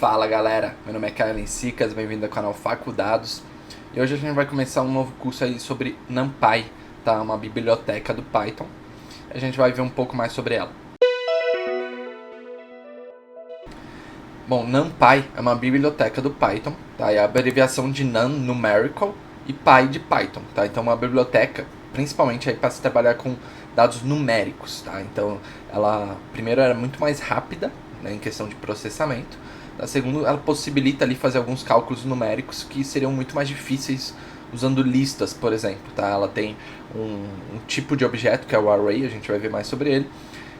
Fala galera, meu nome é Kylen Sicas, bem-vindo ao canal Facudados. E hoje a gente vai começar um novo curso aí sobre NumPy, tá? Uma biblioteca do Python. A gente vai ver um pouco mais sobre ela. Bom, NumPy é uma biblioteca do Python, tá? É a abreviação de Num, Numerical, e Py de Python, tá? Então é uma biblioteca, principalmente aí para se trabalhar com dados numéricos, tá? Então ela, primeiro, era muito mais rápida, né, em questão de processamento. Segundo, ela possibilita ali fazer alguns cálculos numéricos que seriam muito mais difíceis usando listas, por exemplo, tá? Ela tem um tipo de objeto, que é o array, a gente vai ver mais sobre ele,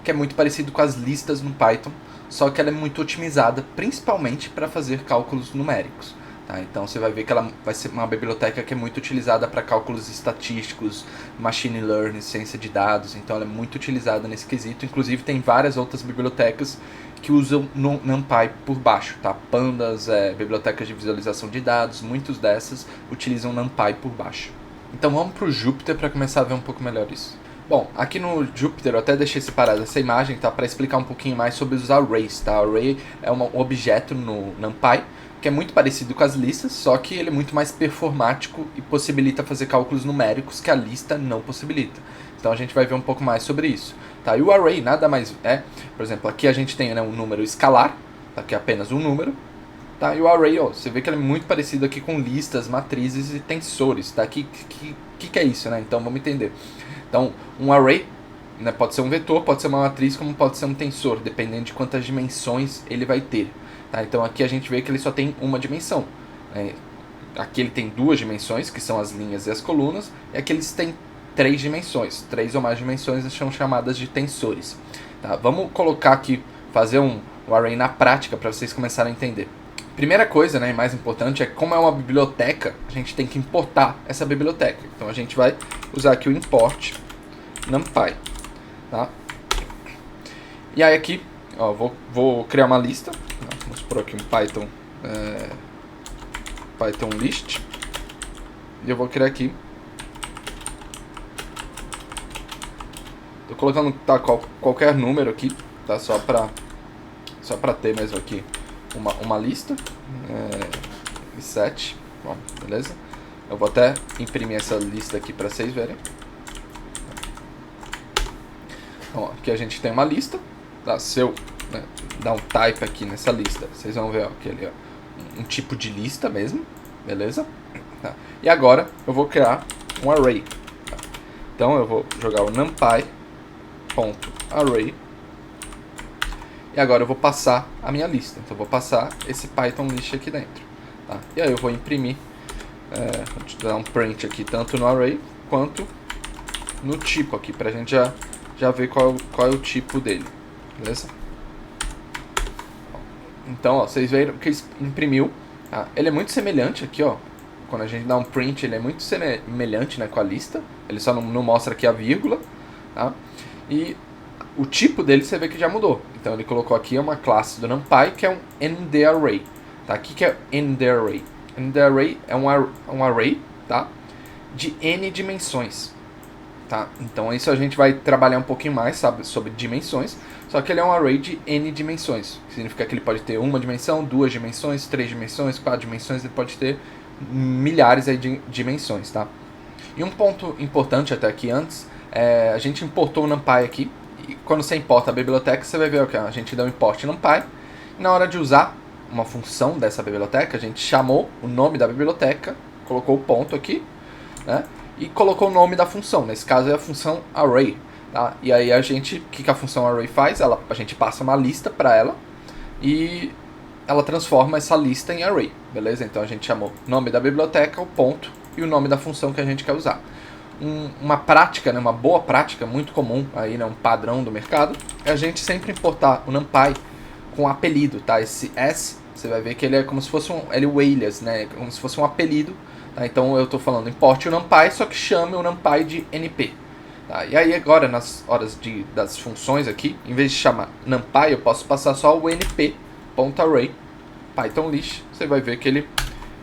que é muito parecido com as listas no Python, só que ela é muito otimizada, principalmente para fazer cálculos numéricos. Tá? Então você vai ver que ela vai ser uma biblioteca que é muito utilizada para cálculos estatísticos, machine learning, ciência de dados, então ela é muito utilizada nesse quesito. Inclusive tem várias outras bibliotecas que usam NumPy por baixo, tá? Pandas, bibliotecas de visualização de dados, muitas dessas utilizam NumPy por baixo. Então vamos para o Jupyter para começar a ver um pouco melhor isso. Bom, aqui no Jupyter eu até deixei separada essa imagem, tá? Para explicar um pouquinho mais sobre os arrays, tá? Array é um objeto no NumPy que é muito parecido com as listas, só que ele é muito mais performático e possibilita fazer cálculos numéricos que a lista não possibilita. Então a gente vai ver um pouco mais sobre isso. Tá? E o array nada mais é, por exemplo, aqui a gente tem, né, um número escalar, tá? Que é apenas um número. Tá? E o array, ó, você vê que ele é muito parecido aqui com listas, matrizes e tensores. Tá? Que é isso, né? Então vamos entender. Então um array, né, pode ser um vetor, pode ser uma matriz, como pode ser um tensor, dependendo de quantas dimensões ele vai ter. Tá? Então aqui a gente vê que ele só tem uma dimensão. Aqui ele tem duas dimensões, que são as linhas e as colunas, e aqui eles têm três dimensões. Três ou mais dimensões são chamadas de tensores. Tá? Vamos colocar aqui, fazer um array na prática para vocês começarem a entender. Primeira coisa, né, e mais importante, é como é uma biblioteca, a gente tem que importar essa biblioteca. Então a gente vai usar aqui o import NumPy. Tá? E aí aqui, ó, vou criar uma lista. Vamos por aqui um Python list. E eu vou criar aqui. Tô colocando qualquer número aqui, tá? Só pra ter mesmo aqui uma lista. Set. Bom, beleza? Eu vou até imprimir essa lista aqui pra vocês verem. Então, aqui a gente tem uma lista. Tá? Se eu dar um type aqui nessa lista, vocês vão ver, ó, que ele é um tipo de lista mesmo, beleza? Tá. E agora eu vou criar um array. Tá. Então eu vou jogar o numpy.array e agora eu vou passar a minha lista. Então eu vou passar esse Python list aqui dentro. Tá. E aí eu vou imprimir, vou dar um print aqui tanto no array quanto no tipo aqui, pra gente já ver qual é o tipo dele, beleza? Então, ó, vocês viram que ele imprimiu. Tá? Ele é muito semelhante aqui, ó. Quando a gente dá um print, ele é muito semelhante, né, com a lista. Ele só não mostra aqui a vírgula. Tá? E o tipo dele você vê que já mudou. Então ele colocou aqui uma classe do NumPy que é um endArray. Tá? O que é endArray? EndArray é um array, tá, de n dimensões. Tá? Então isso a gente vai trabalhar um pouquinho mais, sabe, sobre dimensões. Só que ele é um array de n dimensões, que significa que ele pode ter uma dimensão, duas dimensões, três dimensões, quatro dimensões, ele pode ter milhares aí de dimensões, tá? E um ponto importante até aqui antes, a gente importou o NumPy aqui, e quando você importa a biblioteca, você vai ver que a gente deu um import NumPy, e na hora de usar uma função dessa biblioteca, a gente chamou o nome da biblioteca, colocou o ponto aqui, né? E colocou o nome da função, nesse caso é a função array. Tá? E aí o que a função array faz? A gente passa uma lista para ela e ela transforma essa lista em array, beleza? Então a gente chamou o nome da biblioteca, o ponto e o nome da função que a gente quer usar. Uma prática, né, uma boa prática, muito comum, aí, né, um padrão do mercado, é a gente sempre importar o NumPy com apelido, tá? Esse S, você vai ver que ele é como se fosse ele é o alias, né? Como se fosse um apelido. Tá? Então eu estou falando importe o NumPy, só que chame o NumPy de NP. Tá? E aí agora nas horas das funções aqui, em vez de chamar NumPy, eu posso passar só o np.array Python list. Você vai ver que ele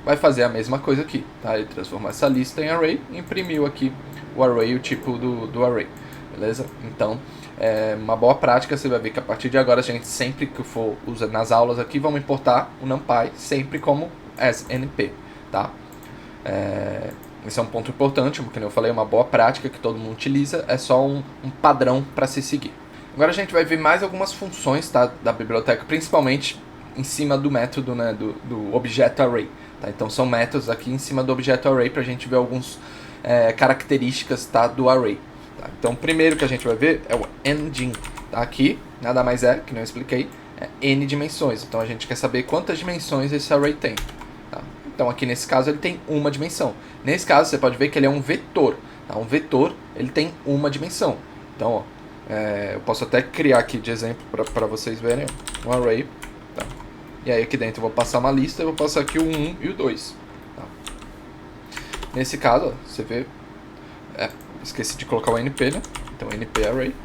vai fazer a mesma coisa aqui. Tá? Ele transformou essa lista em array e imprimiu aqui o array, o tipo do array. beleza? Então, uma boa prática, você vai ver que a partir de agora a gente sempre que for usar nas aulas aqui, vamos importar o NumPy sempre como SNP, tá? Esse é um ponto importante, como eu falei, uma boa prática que todo mundo utiliza, é só um padrão para se seguir. Agora a gente vai ver mais algumas funções, tá, da biblioteca, principalmente em cima do método, né, do Object Array. Tá? Então são métodos aqui em cima do Object Array para a gente ver algumas características, tá, do array. Tá? Então o primeiro que a gente vai ver é o engine. Tá? Aqui nada mais é, que não expliquei, é n dimensões. Então a gente quer saber quantas dimensões esse array tem. Tá? Então aqui nesse caso ele tem uma dimensão. Nesse caso você pode ver que ele é um vetor. Tá? Um vetor ele tem uma dimensão. Então ó, eu posso até criar aqui de exemplo para vocês verem um array. Tá? E aí aqui dentro eu vou passar uma lista, eu vou passar aqui o 1 e o 2. Tá? Nesse caso, ó, você vê, esqueci de colocar o NP, né? Então NP array.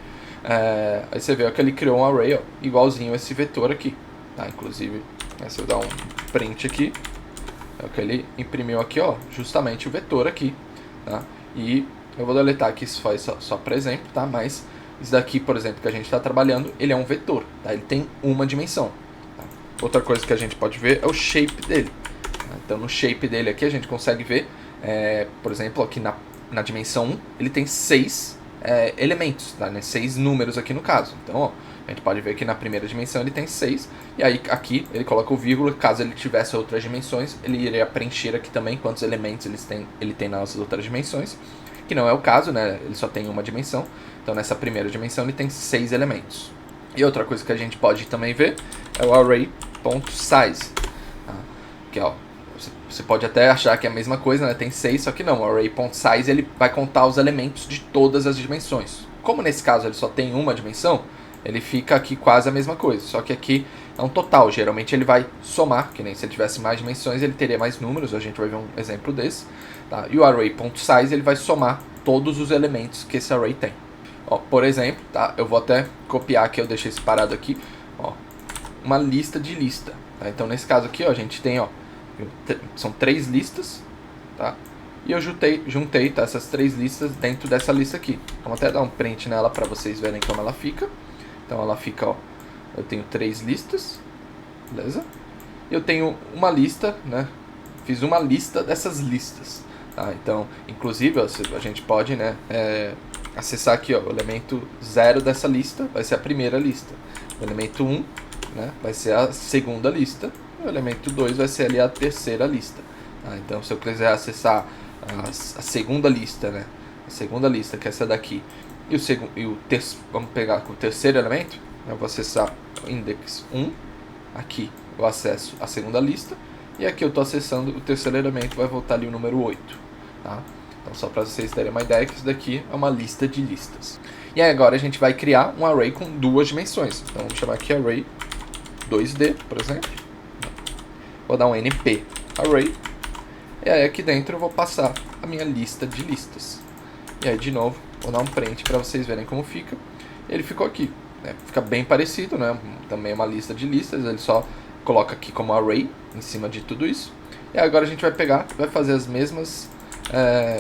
Aí você vê que ele criou um array, ó, igualzinho a esse vetor aqui. Tá? Inclusive, se eu dar um print aqui, é o que ele imprimiu aqui, ó, justamente o vetor aqui. Tá? E eu vou deletar aqui isso faz só para exemplo, tá? Mas isso daqui, por exemplo, que a gente está trabalhando, ele é um vetor, tá? Ele tem uma dimensão. Tá? Outra coisa que a gente pode ver é o shape dele. Tá? Então, no shape dele aqui, a gente consegue ver, por exemplo, aqui na dimensão 1, ele tem 6 elementos, tá? Né? 6 números aqui no caso. Então, ó, a gente pode ver que na primeira dimensão ele tem 6, e aí aqui ele coloca o vírgula, caso ele tivesse outras dimensões, ele iria preencher aqui também quantos elementos ele tem nas outras dimensões, que não é o caso, né? Ele só tem uma dimensão. Então nessa primeira dimensão ele tem 6 elementos. E outra coisa que a gente pode também ver é o array.size. Tá? Que ó, você pode até achar que é a mesma coisa, né? Tem 6, só que não. O array.size ele vai contar os elementos de todas as dimensões. Como nesse caso ele só tem uma dimensão, ele fica aqui quase a mesma coisa. Só que aqui é um total. Geralmente ele vai somar, que nem se ele tivesse mais dimensões ele teria mais números. A gente vai ver um exemplo desse. Tá? E o array.size ele vai somar todos os elementos que esse array tem. Ó, por exemplo, tá? Eu vou até copiar aqui, eu deixei separado aqui, ó, uma lista de lista. Tá? Então nesse caso aqui, ó, a gente tem, ó, são 3 listas, tá? E eu juntei tá, essas 3 listas dentro dessa lista aqui. Vamos até dar um print nela para vocês verem como ela fica. Então ela fica, ó, eu tenho 3 listas, beleza? E eu tenho uma lista, né? Fiz uma lista dessas listas. Tá? Então, inclusive, ó, a gente pode, né, acessar aqui, ó, o elemento 0 dessa lista vai ser a primeira lista. O elemento 1, né, vai ser a segunda lista. E o elemento 2 vai ser ali a terceira lista. Tá? Então, se eu quiser acessar a segunda lista, né, a segunda lista, que é essa daqui, vamos pegar o terceiro elemento, eu vou acessar o index 1, aqui eu acesso a segunda lista, e aqui eu estou acessando o terceiro elemento, vai voltar ali o número 8. Tá? Então só para vocês terem uma ideia que isso daqui é uma lista de listas. E aí agora a gente vai criar um array com 2 dimensões. Então vamos chamar aqui array 2D, por exemplo. Vou dar um np array. E aí aqui dentro eu vou passar a minha lista de listas. E aí de novo, vou dar um print para vocês verem como fica. Ele ficou aqui. Né? Fica bem parecido, né? Também é uma lista de listas, ele só coloca aqui como array em cima de tudo isso. E agora a gente vai pegar, vai fazer as mesmas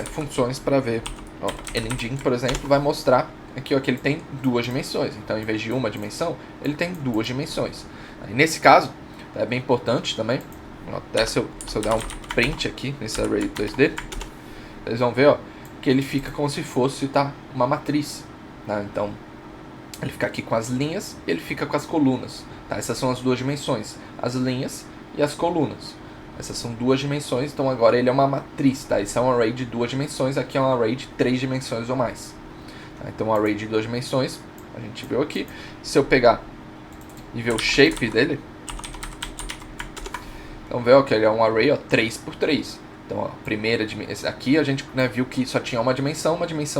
funções para ver. Ó, engine, por exemplo, vai mostrar aqui, ó, que ele tem 2 dimensões. Então, em vez de uma dimensão, ele tem 2 dimensões. Aí, nesse caso, é bem importante também. Ó, até se eu der um print aqui nesse array 2D, vocês vão ver, ó, que ele fica como se fosse, tá, uma matriz. Né? Então, ele fica aqui com as linhas e ele fica com as colunas. Tá? Essas são as 2 dimensões, as linhas e as colunas. Essas são 2 dimensões, então agora ele é uma matriz, tá? Isso é um array de 2 dimensões, aqui é um array de 3 dimensões ou mais. Tá? Então um array de 2 dimensões, a gente viu aqui. Se eu pegar e ver o shape dele, então vê, ó, que ele é um array, ó, 3x3. Então ó, primeira dimensão, aqui a gente, né, viu que só tinha uma dimensão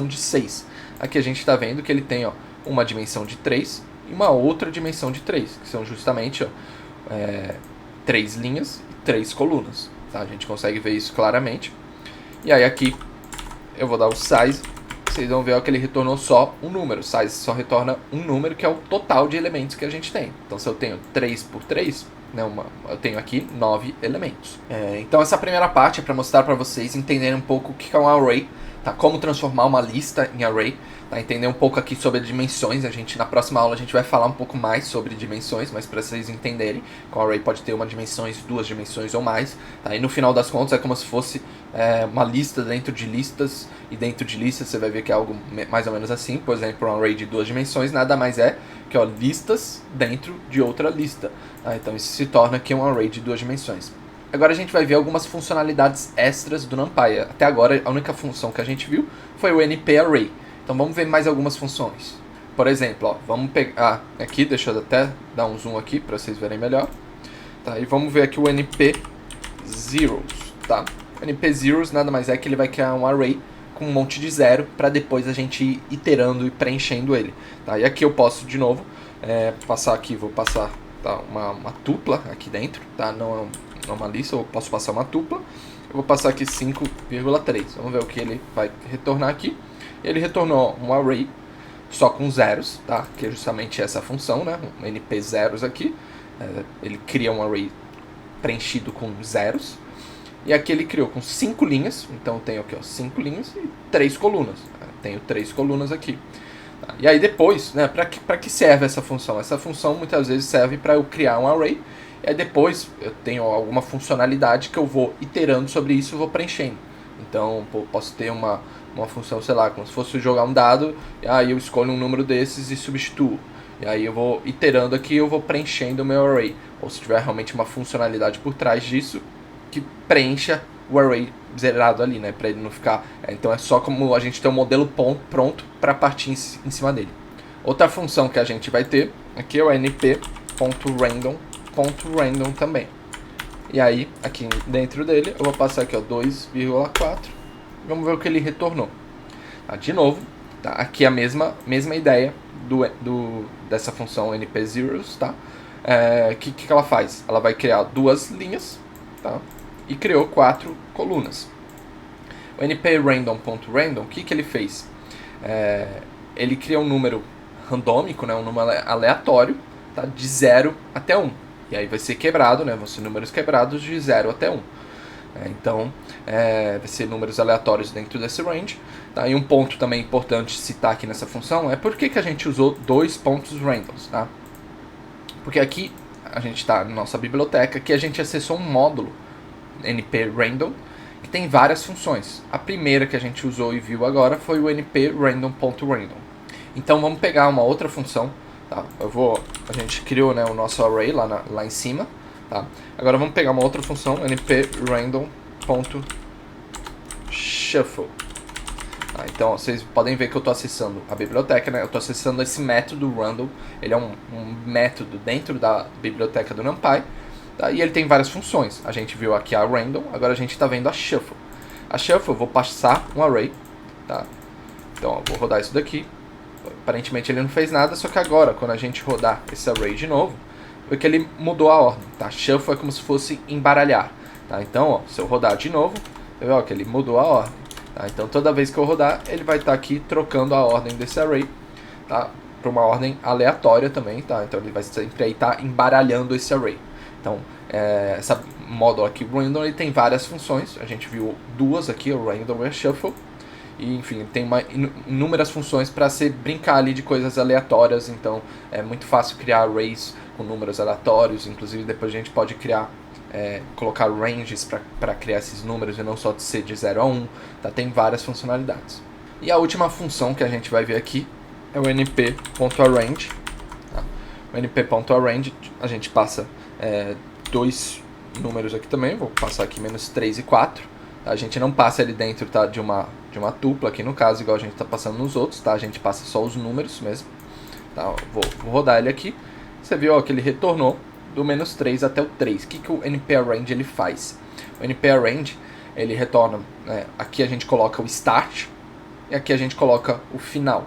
de 6. Aqui a gente está vendo que ele tem, ó, uma dimensão de 3 e uma outra dimensão de 3, que são justamente, ó, 3 linhas e 3 colunas. Tá? A gente consegue ver isso claramente. E aí aqui eu vou dar o size. Vocês vão ver, ó, que ele retornou só um número. Size só retorna um número, que é o total de elementos que a gente tem. Então se eu tenho 3x3, né, eu tenho aqui 9 elementos. Então essa primeira parte é para mostrar para vocês entenderem um pouco o que é um array, tá? Como transformar uma lista em array, tá? Entender um pouco aqui sobre dimensões. Na próxima aula a gente vai falar um pouco mais sobre dimensões, mas para vocês entenderem que o array pode ter uma dimensão, duas dimensões ou mais, tá? E no final das contas é como se fosse uma lista dentro de listas, e dentro de listas você vai ver que é algo mais ou menos assim. Por exemplo, um array de duas dimensões nada mais é que listas dentro de outra lista, tá? Então isso se torna aqui um array de duas dimensões. Agora a gente vai ver algumas funcionalidades extras do NumPy. Até agora a única função que a gente viu foi o NP-Array. Então vamos ver mais algumas funções. Por exemplo, ó, vamos pegar aqui, deixa eu até dar um zoom aqui para vocês verem melhor. Tá, e vamos ver aqui o NP-Zeros, tá? O NP-Zeros nada mais é que ele vai criar um array com um monte de zero para depois a gente ir iterando e preenchendo ele. Tá? E aqui eu posso de novo passar aqui, vou passar, tá, uma tupla aqui dentro, tá? Não é uma lista, eu posso passar uma tupla. Eu vou passar aqui 5,3. Vamos ver o que ele vai retornar aqui. Ele retornou um array só com zeros, tá? Que é justamente essa função, né? Um NP zeros aqui. Ele cria um array preenchido com zeros. E aqui ele criou com 5 linhas, então eu tenho aqui 5 linhas e 3 colunas. Tenho 3 colunas aqui. E aí depois, né, para que serve essa função? Essa função muitas vezes serve para eu criar um array, e aí depois eu tenho alguma funcionalidade que eu vou iterando sobre isso e vou preenchendo. Então posso ter uma função, sei lá, como se fosse jogar um dado, e aí eu escolho um número desses e substituo. E aí eu vou iterando aqui, eu vou preenchendo o meu array. Ou se tiver realmente uma funcionalidade por trás disso, que preencha o array zerado ali, né, para ele não ficar... então é só como a gente tem um modelo pronto para partir em cima dele. Outra função que a gente vai ter aqui é o np.random também. E aí, aqui dentro dele, eu vou passar aqui 2,4. Vamos ver o que ele retornou. De novo, tá? Aqui a mesma ideia dessa função np_zeros, tá? Que ela faz? Ela vai criar duas linhas, tá? E criou 4 colunas. O np_random.random, o que ele fez? Ele cria um número randômico, né, um número aleatório, tá, de 0 até 1. E aí vai ser quebrado, né, vão ser números quebrados de 0 até 1. Então, vai ser números aleatórios dentro desse range. Tá? E um ponto também importante citar aqui nessa função é por que a gente usou 2 pontos randoms. Tá? Porque aqui a gente está na nossa biblioteca, que a gente acessou um módulo np_random, que tem várias funções. A primeira que a gente usou e viu agora foi o np_random.random. Então vamos pegar uma outra função. Tá? A gente criou, né, o nosso array lá em cima. Tá? Agora vamos pegar uma outra função, np_random.shuffle. Então vocês podem ver que eu estou acessando a biblioteca, né? Eu estou acessando esse método random. Ele é um método dentro da biblioteca do NumPy. Tá? E ele tem várias funções. A gente viu aqui a random, agora a gente está vendo a shuffle. A shuffle eu vou passar um array. Tá? Então eu vou rodar isso daqui. Aparentemente ele não fez nada, só que agora, quando a gente rodar esse array de novo, vê que ele mudou a ordem. Tá? Shuffle é como se fosse embaralhar. Tá? Então, ó, se eu rodar de novo, você vê que ele mudou a ordem. Tá? Então toda vez que eu rodar, ele vai estar aqui trocando a ordem desse array, tá? Para uma ordem aleatória também. Tá? Então ele vai sempre aí estar embaralhando esse array. Então, essa módulo aqui, random, ele tem várias funções. A gente viu duas aqui, o random e o shuffle. E, enfim, tem inúmeras funções para você brincar ali de coisas aleatórias. Então, é muito fácil criar arrays com números aleatórios. Inclusive, depois a gente pode criar, colocar ranges para criar esses números e não só de ser de 0 a 1. Tá? Tem várias funcionalidades. E a última função que a gente vai ver aqui é o np.arrange. Tá? O np.arrange, a gente passa dois números aqui também. Vou passar aqui -3 e 4. Tá? A gente não passa ele dentro, tá, de uma tupla aqui no caso, igual a gente está passando nos outros. Tá? A gente passa só os números mesmo. Tá? Vou rodar ele aqui. Você viu, ó, que ele retornou do -3 até o 3. O que o np_arrange ele faz? O np_arrange ele retorna, né, aqui a gente coloca o start e aqui a gente coloca o final,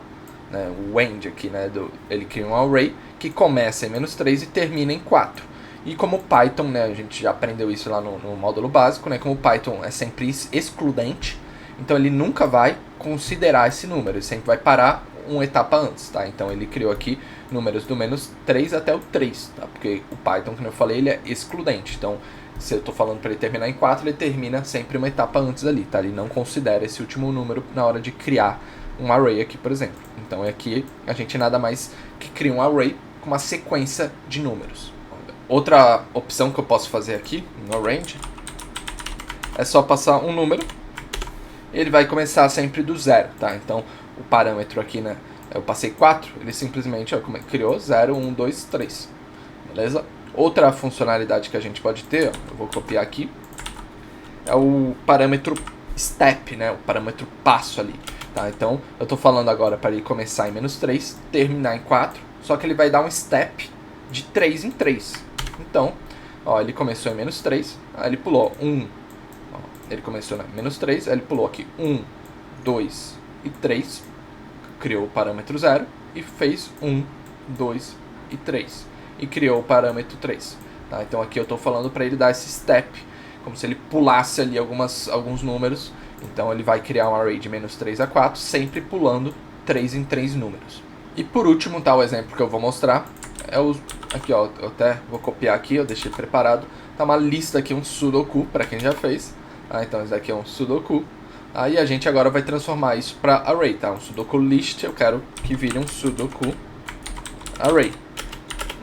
né, o end aqui, né, ele cria um array que começa em -3 e termina em 4. E como o Python, né, a gente já aprendeu isso lá no módulo básico, né, como o Python é sempre excludente, então ele nunca vai considerar esse número, ele sempre vai parar uma etapa antes, tá? Então ele criou aqui números do menos 3 até o 3, tá? Porque o Python, como eu falei, ele é excludente. Então, se eu estou falando para ele terminar em 4, ele termina sempre uma etapa antes ali, tá? Ele não considera esse último número na hora de criar um array aqui, por exemplo. Então aqui a gente nada mais que cria um array com uma sequência de números. Outra opção que eu posso fazer aqui no arrange é só passar um número. Ele vai começar sempre do zero, tá? Então o parâmetro aqui, né? Eu passei 4, ele simplesmente criou 0, 1, 2, 3. Beleza? Outra funcionalidade que a gente pode ter, ó, eu vou copiar aqui, é o parâmetro step, né? O parâmetro passo ali. Tá? Então eu estou falando agora para ele começar em menos 3, terminar em 4, só que ele vai dar um step de 3 em 3. Então, ó, ele começou em menos 3, aí ele pulou 1, ó, ele começou em menos 3, aí ele pulou aqui 1, 2 e 3, criou o parâmetro 0 e fez 1, 2 e 3 e criou o parâmetro 3. Tá? Então aqui eu estou falando para ele dar esse step, como se ele pulasse ali alguns números. Então ele vai criar um array de menos 3 a 4, sempre pulando 3 em 3 números. E por último, tá, o exemplo que eu vou mostrar é o... Aqui, ó, eu até vou copiar aqui, eu deixei preparado. Tá uma lista aqui, um sudoku, para quem já fez. Ah, então esse daqui é um sudoku. Aí a gente agora vai transformar isso para array, tá? Um sudoku list, eu quero que vire um sudoku array.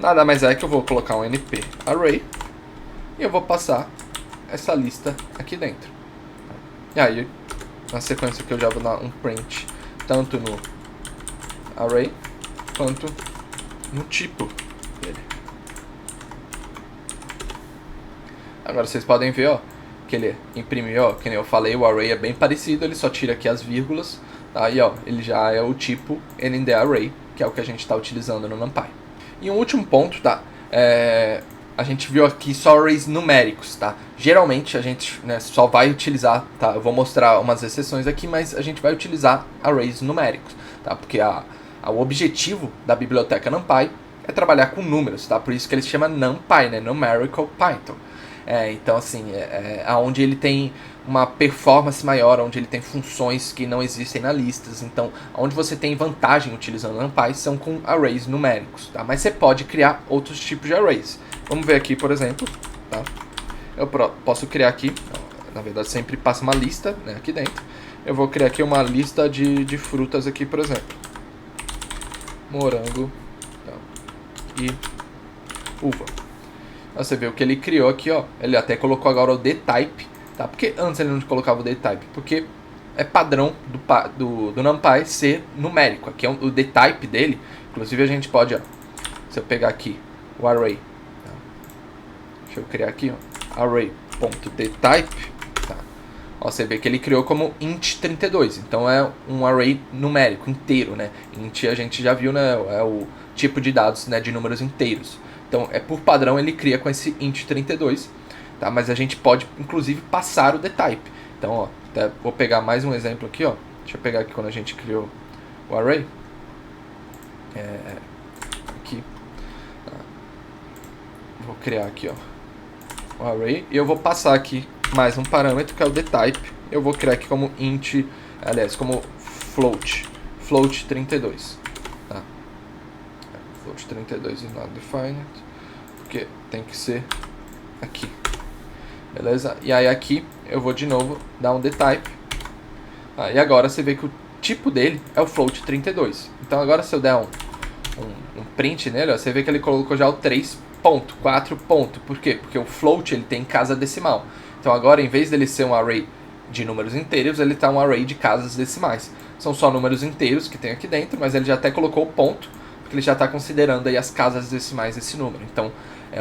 Nada mais é que eu vou colocar um np array e eu vou passar essa lista aqui dentro. E aí, na sequência que eu já vou dar um print tanto no array quanto no tipo dele. Agora vocês podem ver, ó, que ele imprimiu, ó, que nem eu falei, o array é bem parecido, ele só tira aqui as vírgulas, tá? E ó, ele já é o tipo NNDArray, que é o que a gente está utilizando no NumPy. E um último ponto, tá? A gente viu aqui só arrays numéricos, tá? Geralmente a gente, né, só vai utilizar, tá? Eu vou mostrar umas exceções aqui, mas a gente vai utilizar arrays numéricos, tá? Porque o objetivo da biblioteca NumPy é trabalhar com números, tá? Por isso que ele se chama NumPy, né? Numerical Python. Então, assim, onde ele tem uma performance maior, onde ele tem funções que não existem na listas. Então, onde você tem vantagem utilizando NumPy são com arrays numéricos, tá? Mas você pode criar outros tipos de arrays. Vamos ver aqui, por exemplo, tá? Eu posso criar aqui, na verdade sempre passa uma lista, né, aqui dentro. Eu vou criar aqui uma lista de frutas aqui, por exemplo. Morango, tá, e uva. Você vê o que ele criou aqui, ó. Ele até colocou agora o dtype, tá? Porque antes ele não colocava o dtype, porque é padrão do NumPy ser numérico. Aqui é o dtype dele. Inclusive a gente pode, ó, se eu pegar aqui o array, tá? Deixa eu criar aqui, ó, array.dtype, tá? Ó, você vê que ele criou como int 32. Então é um array numérico inteiro, né? Int a gente já viu, né? É o tipo de dados, né, de números inteiros. Então, por padrão, ele cria com esse int 32, tá? Mas a gente pode, inclusive, passar o dtype. Então, ó, até vou pegar mais um exemplo aqui, ó. Deixa eu pegar aqui quando a gente criou o array. Aqui. Tá. Vou criar aqui, ó, o array. E eu vou passar aqui mais um parâmetro, que é o dtype. Eu vou criar aqui como int, aliás, como float 32. Float 32 is not defined, porque tem que ser aqui, beleza? E aí aqui eu vou de novo dar um dtype, e agora você vê que o tipo dele é o float 32. Então agora se eu der um print nele, ó, você vê que ele colocou já o 3 ponto, 4 ponto. Por quê? Porque o float ele tem casa decimal. Então agora, em vez dele ser um array de números inteiros, ele está um array de casas decimais. São só números inteiros que tem aqui dentro, mas ele já até colocou o ponto, porque ele já está considerando aí as casas decimais desse número. Então,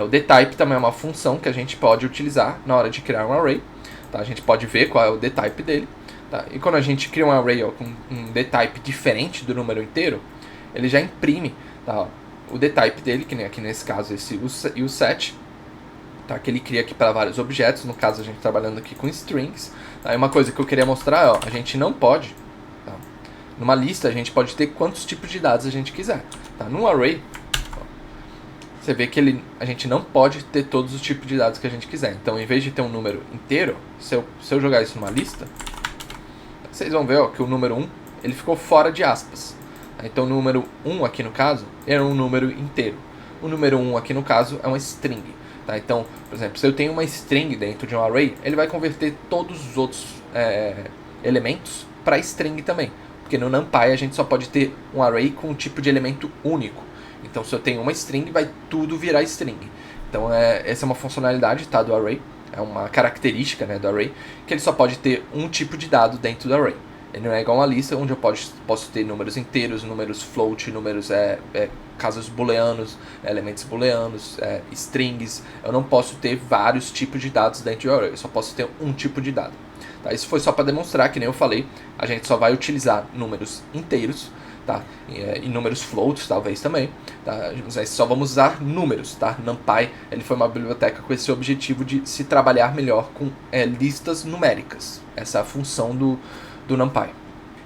o dtype também é uma função que a gente pode utilizar na hora de criar um array. Tá? A gente pode ver qual é o dtype dele. Tá? E quando a gente cria um array, ó, com um dtype diferente do número inteiro, ele já imprime, tá, o dtype dele, que nem aqui nesse caso esse uset, tá, que ele cria aqui para vários objetos. No caso, a gente trabalhando aqui com strings. Tá? E uma coisa que eu queria mostrar, ó, a gente não pode... Numa lista, a gente pode ter quantos tipos de dados a gente quiser. Tá? Num array, ó, você vê que a gente não pode ter todos os tipos de dados que a gente quiser. Então, em vez de ter um número inteiro, se eu jogar isso numa lista, vocês vão ver, ó, que o número 1 ele ficou fora de aspas. Então o número 1 aqui no caso é um número inteiro. O número 1 aqui no caso é uma string. Tá? Então, por exemplo, se eu tenho uma string dentro de um array, ele vai converter todos os outros elementos para string também. Porque no NumPy a gente só pode ter um array com um tipo de elemento único. Então se eu tenho uma string, vai tudo virar string. Então essa é uma funcionalidade, tá, do array. É uma característica, né, do array, que ele só pode ter um tipo de dado dentro do array. Ele não é igual a uma lista onde eu posso ter números inteiros, números float, números casos booleanos, elementos booleanos, strings. Eu não posso ter vários tipos de dados dentro do array, eu só posso ter um tipo de dado. Tá? Isso foi só para demonstrar que, nem eu falei, a gente só vai utilizar números inteiros, tá? E números floats talvez também, tá? Mas só vamos usar números, tá? NumPy ele foi uma biblioteca com esse objetivo de se trabalhar melhor com listas numéricas. Essa é a função do NumPy.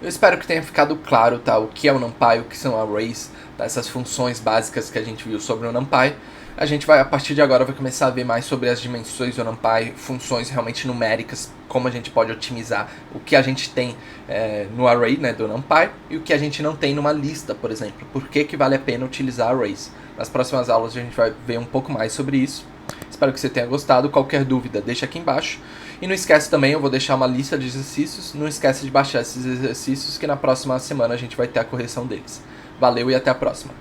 Eu espero que tenha ficado claro, tá, o que é o NumPy, o que são arrays, tá, essas funções básicas que a gente viu sobre o NumPy. A gente vai, a partir de agora, vai começar a ver mais sobre as dimensões do NumPy, funções realmente numéricas, como a gente pode otimizar o que a gente tem no array, né, do NumPy, e o que a gente não tem numa lista, por exemplo. Por que vale a pena utilizar arrays? Nas próximas aulas a gente vai ver um pouco mais sobre isso. Espero que você tenha gostado. Qualquer dúvida, deixa aqui embaixo. E não esquece também, eu vou deixar uma lista de exercícios. Não esquece de baixar esses exercícios, que na próxima semana a gente vai ter a correção deles. Valeu e até a próxima.